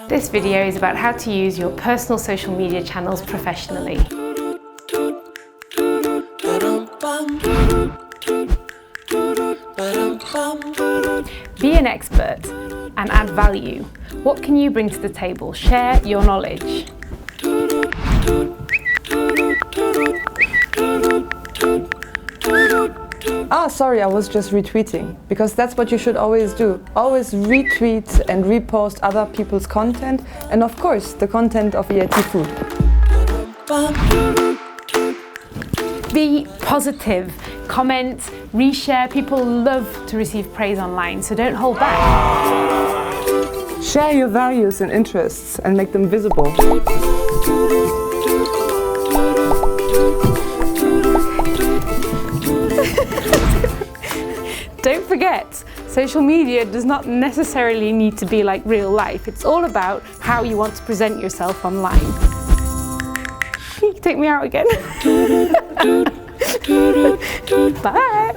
This video is about how to use your personal social media channels professionally. Be an expert and add value. What can you bring to the table? Share your knowledge. Sorry, I was just retweeting, because that's what you should always do. Always retweet and repost other people's content, and of course, the content of EIT Food. Be positive, comment, reshare. People love to receive praise online, so don't hold back. Share your values and interests and make them visible. Don't forget, social media does not necessarily need to be like real life. It's all about how you want to present yourself online. You can take me out again. Bye.